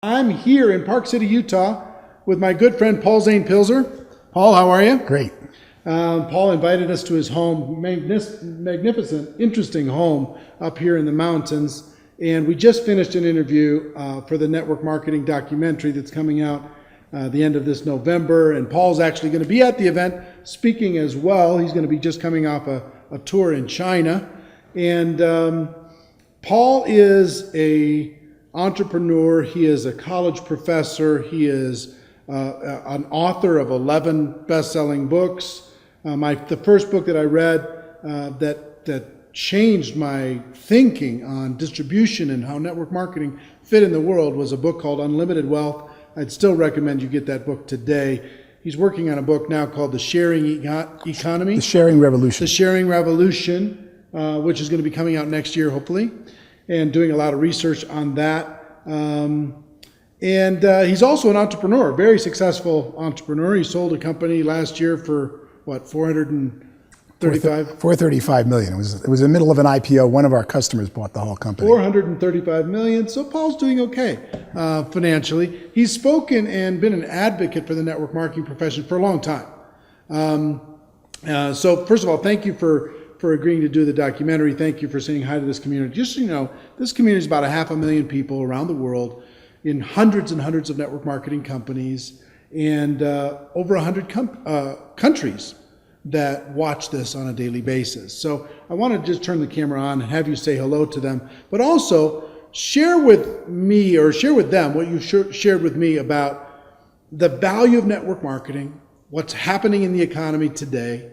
I'm here in Park City, Utah with my good friend Paul Zane Pilzer. Paul, how are you? Great. Paul invited us to his home, magnificent, interesting home up here in the mountains. And we just finished an interview for the network marketing documentary that's coming out the end of this November. And Paul's actually going to be at the event speaking as well. He's going to be just coming off a tour in China. And Paul is a entrepreneur. He is a college professor. He is an author of 11 best-selling books. The first book that I read that changed my thinking on distribution and how network marketing fit in the world was a book called Unlimited Wealth. I'd still recommend you get that book today. He's working on a book now called The Sharing Economy. The Sharing Revolution. The Sharing Revolution, which is going to be coming out next year, hopefully, and doing a lot of research on that. And he's also an entrepreneur, a very successful entrepreneur. He sold a company last year for, what, $435 million. It was in the middle of an IPO. One of our customers bought the whole company. $435 million. So Paul's doing okay financially. He's spoken and been an advocate for the network marketing profession for a long time. So first of all, thank you for agreeing to do the documentary. Thank you for saying hi to this community. Just so you know, this community is about 500,000 people around the world in hundreds and hundreds of network marketing companies and over 100 countries that watch this on a daily basis. So I want to just turn the camera on and have you say hello to them, but also share with me or share with them what you shared with me about the value of network marketing, what's happening in the economy today,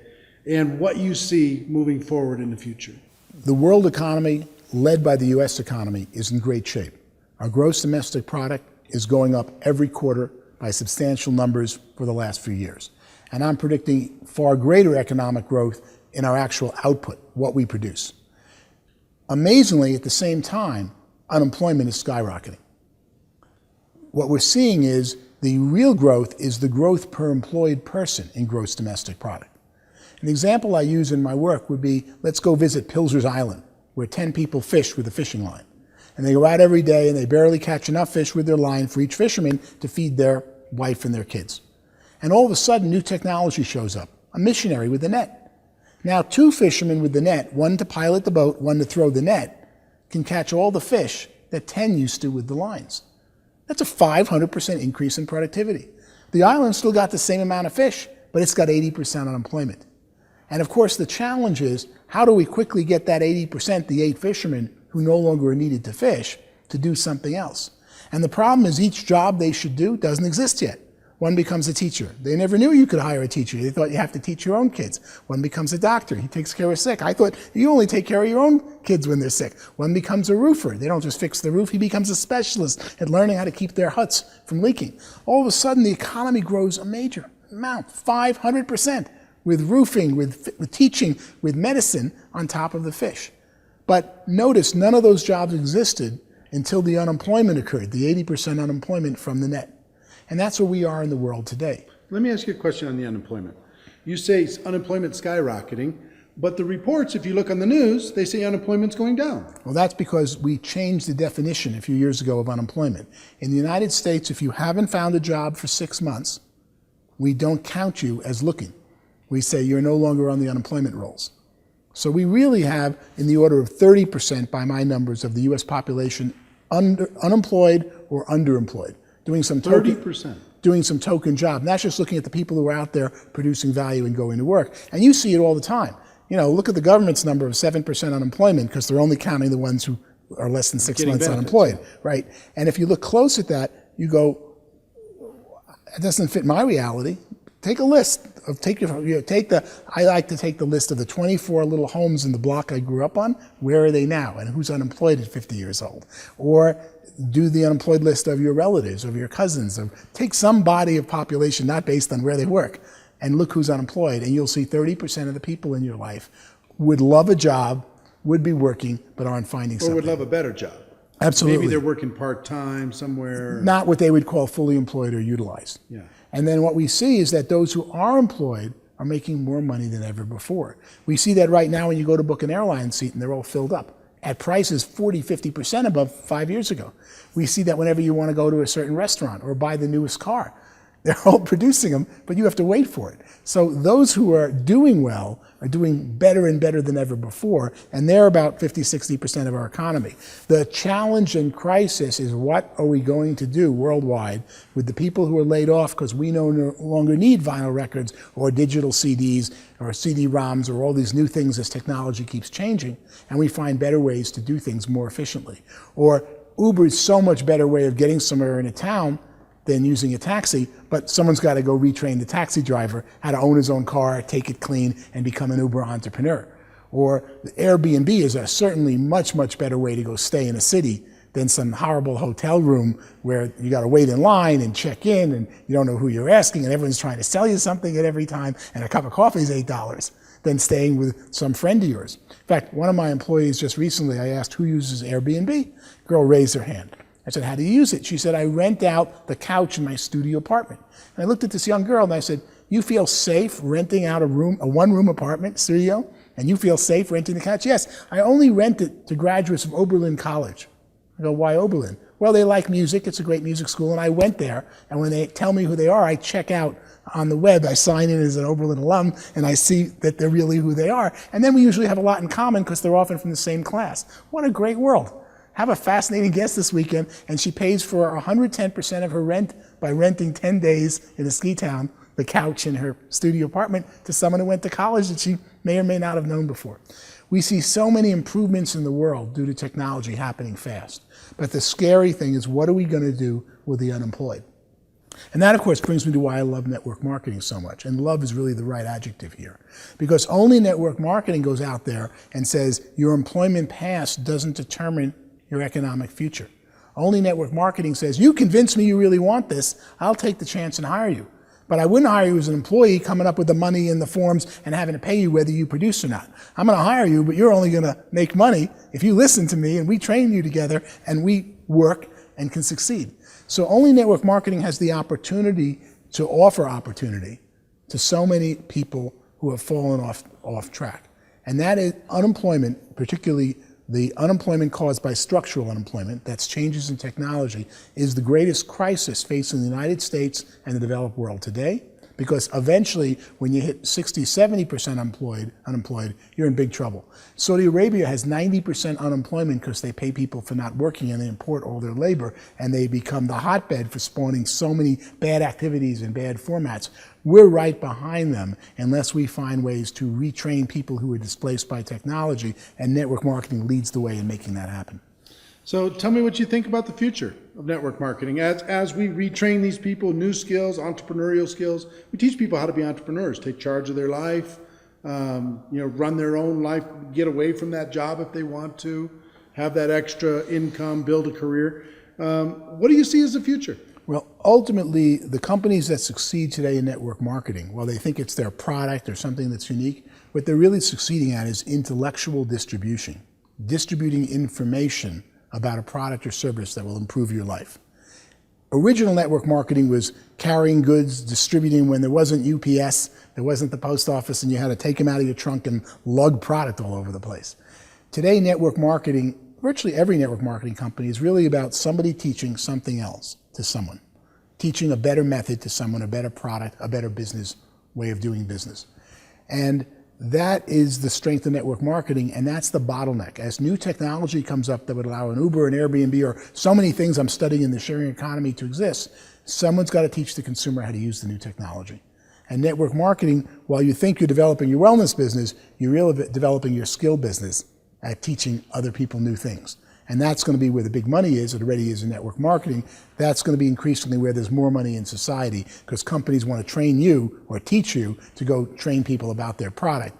and what you see moving forward in the future. The world economy, led by the U.S. economy, is in great shape. Our gross domestic product is going up every quarter by substantial numbers for the last few years. And I'm predicting far greater economic growth in our actual output, what we produce. Amazingly, at the same time, unemployment is skyrocketing. What we're seeing is the real growth is the growth per employed person in gross domestic product. An example I use in my work would be, let's go visit Pilzer's Island, where 10 people fish with a fishing line. And they go out every day and they barely catch enough fish with their line for each fisherman to feed their wife and their kids. And all of a sudden, new technology shows up, a missionary with a net. Now 2 fishermen with the net, one to pilot the boat, one to throw the net, can catch all the fish that 10 used to with the lines. That's a 500% increase in productivity. The island still got the same amount of fish, but it's got 80% unemployment. And of course, the challenge is, how do we quickly get that 80%, the 8 fishermen who no longer are needed to fish, to do something else? And the problem is each job they should do doesn't exist yet. One becomes a teacher. They never knew you could hire a teacher. They thought you have to teach your own kids. One becomes a doctor. He takes care of sick. I thought you only take care of your own kids when they're sick. One becomes a roofer. They don't just fix the roof. He becomes a specialist at learning how to keep their huts from leaking. All of a sudden, the economy grows a major amount, 500%. With roofing, with teaching, with medicine on top of the fish. But notice none of those jobs existed until the unemployment occurred, the 80% unemployment from the net. And that's where we are in the world today. Let me ask you a question on the unemployment. You say unemployment skyrocketing, but the reports, if you look on the news, they say unemployment's going down. Well, that's because we changed the definition a few years ago of unemployment. In the United States, if you haven't found a job for 6 months, we don't count you as looking. We say you're no longer on the unemployment rolls. So we really have in the order of 30% by my numbers of the US population unemployed or underemployed, doing some token, 30%. Doing some token job. And that's just looking at the people who are out there producing value and going to work. And you see it all the time. You know, look at the government's number of 7% unemployment because they're only counting the ones who are less than 6 months unemployed, right? And if you look close at that, you go, it doesn't fit my reality. Take a list of I like to take the list of the 24 little homes in the block I grew up on. Where are they now? And who's unemployed at 50 years old? Or do the unemployed list of your relatives, of your cousins. Take some body of population, not based on where they work, and look who's unemployed. And you'll see 30% of the people in your life would love a job, would be working, but aren't finding something. Or would love a better job. Absolutely. Maybe they're working part-time somewhere. Not what they would call fully employed or utilized. Yeah. And then what we see is that those who are employed are making more money than ever before. We see that right now when you go to book an airline seat and they're all filled up. at prices 40, 50% above 5 years ago. We see that whenever you want to go to a certain restaurant or buy the newest car. They're all producing them, but you have to wait for it. So those who are doing well are doing better and better than ever before, and they're about 50, 60% of our economy. The challenge and crisis is, what are we going to do worldwide with the people who are laid off because we no longer need vinyl records or digital CDs or CD-ROMs or all these new things as technology keeps changing, and we find better ways to do things more efficiently. Or Uber is so much better way of getting somewhere in a town than using a taxi, but someone's got to go retrain the taxi driver how to own his own car, take it clean, and become an Uber entrepreneur. Or Airbnb is a certainly much, much better way to go stay in a city than some horrible hotel room where you got to wait in line and check in, and you don't know who you're asking, and everyone's trying to sell you something at every time, and a cup of coffee is $8, than staying with some friend of yours. In fact, one of my employees just recently, I asked who uses Airbnb. Girl raised her hand. I said, how do you use it? She said, I rent out the couch in my studio apartment. And I looked at this young girl and I said, you feel safe renting out a one-room apartment studio, and you feel safe renting the couch? Yes, I only rent it to graduates of Oberlin College. I go, why Oberlin? Well, they like music. It's a great music school. And I went there, and when they tell me who they are, I check out on the web. I sign in as an Oberlin alum, and I see that they're really who they are. And then we usually have a lot in common because they're often from the same class. What a great world. Have a fascinating guest this weekend, and she pays for 110% of her rent by renting 10 days in a ski town, the couch in her studio apartment, to someone who went to college that she may or may not have known before. We see so many improvements in the world due to technology happening fast. But the scary thing is, what are we going to do with the unemployed? And that, of course, brings me to why I love network marketing so much. And love is really the right adjective here. Because only network marketing goes out there and says your employment past doesn't determine your economic future. Only network marketing says, you convince me you really want this, I'll take the chance and hire you. But I wouldn't hire you as an employee coming up with the money and the forms and having to pay you whether you produce or not. I'm going to hire you, but you're only going to make money if you listen to me and we train you together and we work and can succeed. So only network marketing has the opportunity to offer opportunity to so many people who have fallen off track. And that is unemployment, particularly the unemployment caused by structural unemployment, that's changes in technology, is the greatest crisis facing the United States and the developed world today. Because eventually, when you hit 60, 70% unemployed, you're in big trouble. Saudi Arabia has 90% unemployment because they pay people for not working and they import all their labor, and they become the hotbed for spawning so many bad activities and bad formats. We're right behind them unless we find ways to retrain people who are displaced by technology, and network marketing leads the way in making that happen. So tell me what you think about the future of network marketing. As we retrain these people, new skills, entrepreneurial skills, we teach people how to be entrepreneurs, take charge of their life, run their own life, get away from that job if they want to, have that extra income, build a career. What do you see as the future? Well, ultimately, the companies that succeed today in network marketing, while they think it's their product or something that's unique, what they're really succeeding at is intellectual distribution, distributing information about a product or service that will improve your life. Original network marketing was carrying goods, distributing when there wasn't UPS, there wasn't the post office, and you had to take them out of your trunk and lug product all over the place. Today, network marketing, virtually every network marketing company, is really about somebody teaching something else to someone, teaching a better method to someone, a better product, a better business way of doing business. And that is the strength of network marketing, and that's the bottleneck. As new technology comes up that would allow an Uber, an Airbnb, or so many things I'm studying in the sharing economy to exist, someone's got to teach the consumer how to use the new technology. And network marketing, while you think you're developing your wellness business, you're really developing your skill business at teaching other people new things. And that's going to be where the big money is. It already is in network marketing. That's going to be increasingly where there's more money in society, because companies want to train you or teach you to go train people about their product.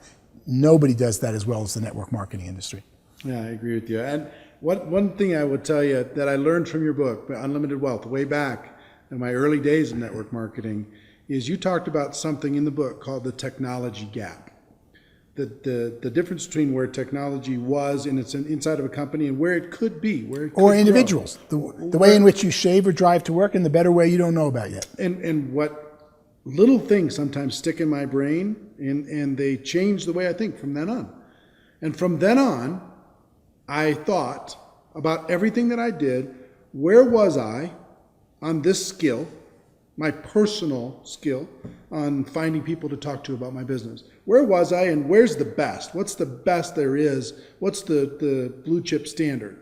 Nobody does that as well as the network marketing industry. Yeah, I agree with you. And one thing I would tell you that I learned from your book, Unlimited Wealth, way back in my early days of network marketing, is you talked about something in the book called the technology gap. The difference between where technology was in its inside of a company and where it could be, where it could or individuals, the way in which you shave or drive to work, and the better way you don't know about yet. And what little things sometimes stick in my brain, and they change the way I think from then on. And from then on, I thought about everything that I did. Where was I on this skill, my personal skill, on finding people to talk to about my business? Where was I, and where's the best? What's the best there is? What's the blue chip standard?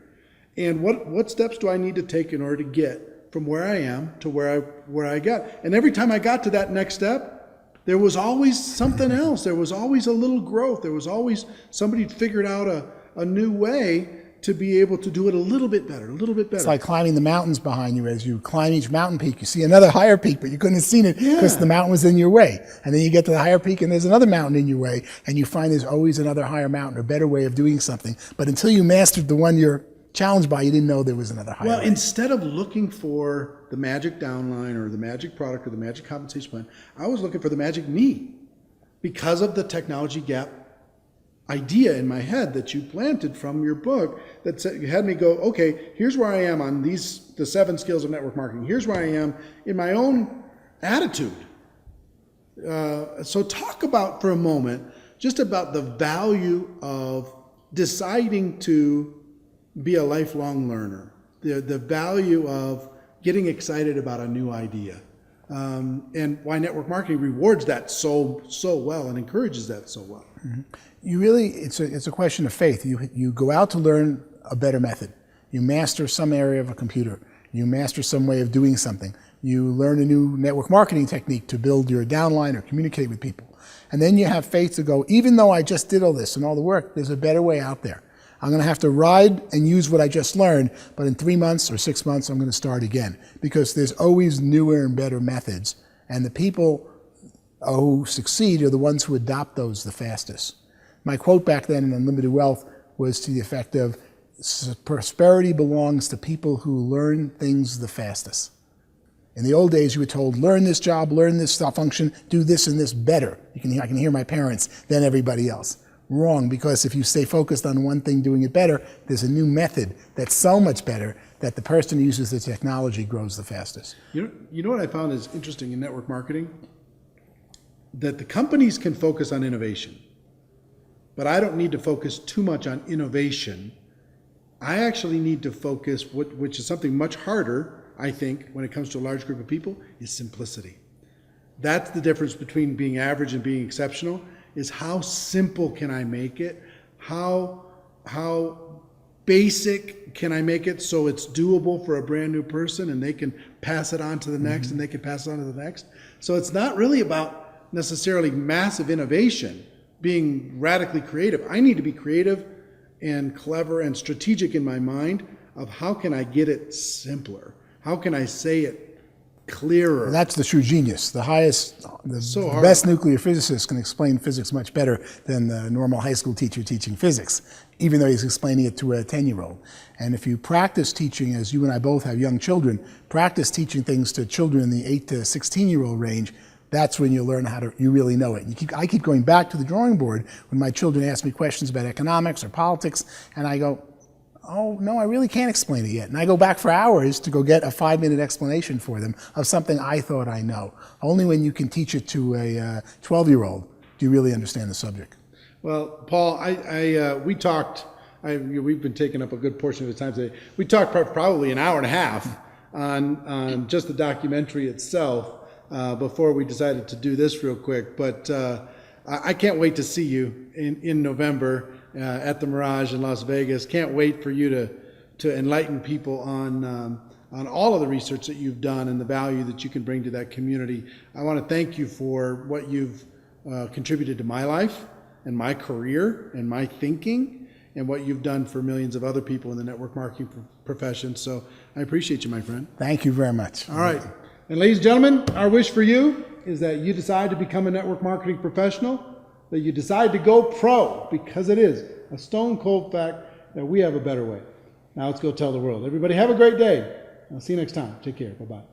And what steps do I need to take in order to get from where I am to where I got? And every time I got to that next step, there was always something else. There was always a little growth. There was always somebody figured out a new way to be able to do it a little bit better, a little bit better. It's like climbing the mountains behind you. As you climb each mountain peak, you see another higher peak, but you couldn't have seen it because the mountain was in your way. And then you get to the higher peak and there's another mountain in your way, and you find there's always another higher mountain or better way of doing something. But until you mastered the one you're challenged by, you didn't know there was another higher way. Instead of looking for the magic downline or the magic product or the magic compensation plan, I was looking for the magic me, because of the technology gap idea in my head that you planted from your book that said, you had me go, okay, here's where I am on the 7 skills of network marketing. Here's where I am in my own attitude. So talk about for a moment just about the value of deciding to be a lifelong learner, the value of getting excited about a new idea, and why network marketing rewards that so well and encourages that so well. Mm-hmm. You really, it's a question of faith. You go out to learn a better method. You master some area of a computer. You master some way of doing something. You learn a new network marketing technique to build your downline or communicate with people. And then you have faith to go, even though I just did all this and all the work, there's a better way out there. I'm going to have to ride and use what I just learned, but in 3 months or 6 months, I'm going to start again, because there's always newer and better methods. And the people who succeed are the ones who adopt those the fastest. My quote back then in Unlimited Wealth was to the effect of, prosperity belongs to people who learn things the fastest. In the old days, you were told, learn this job, learn this function, do this and this better. I can hear my parents than everybody else. Wrong, because if you stay focused on one thing doing it better, there's a new method that's so much better that the person who uses the technology grows the fastest. You know what I found is interesting in network marketing? That the companies can focus on innovation. But I don't need to focus too much on innovation. I actually need to focus, which is something much harder, I think, when it comes to a large group of people, is simplicity. That's the difference between being average and being exceptional, is how simple can I make it? How basic can I make it so it's doable for a brand new person and they can pass it on to the next and they can pass it on to the next? So it's not really about necessarily massive innovation, being radically creative. I need to be creative and clever and strategic in my mind of how can I get it simpler? How can I say it clearer? And that's the true genius. The best nuclear physicist can explain physics much better than the normal high school teacher teaching physics, even though he's explaining it to a 10-year-old. And if you practice teaching, as you and I both have young children, practice teaching things to children in the 8 to 16-year-old range, that's when you learn you really know it. I keep going back to the drawing board when my children ask me questions about economics or politics, and I go, oh, no, I really can't explain it yet. And I go back for hours to go get a 5-minute explanation for them of something I thought I know. Only when you can teach it to a 12-year-old do you really understand the subject. Well, Paul, we talked, we've been taking up a good portion of the time today. We talked probably an hour and a half on just the documentary itself before we decided to do this real quick. But I can't wait to see you in November at the Mirage in Las Vegas. Can't wait for you to enlighten people on all of the research that you've done and the value that you can bring to that community. I want to thank you for what you've contributed to my life and my career and my thinking, and what you've done for millions of other people in the network marketing profession. So I appreciate you, my friend. Thank you very much. All right. And ladies and gentlemen, our wish for you is that you decide to become a network marketing professional, that you decide to go pro, because it is a stone cold fact that we have a better way. Now let's go tell the world. Everybody have a great day. I'll see you next time. Take care. Bye-bye.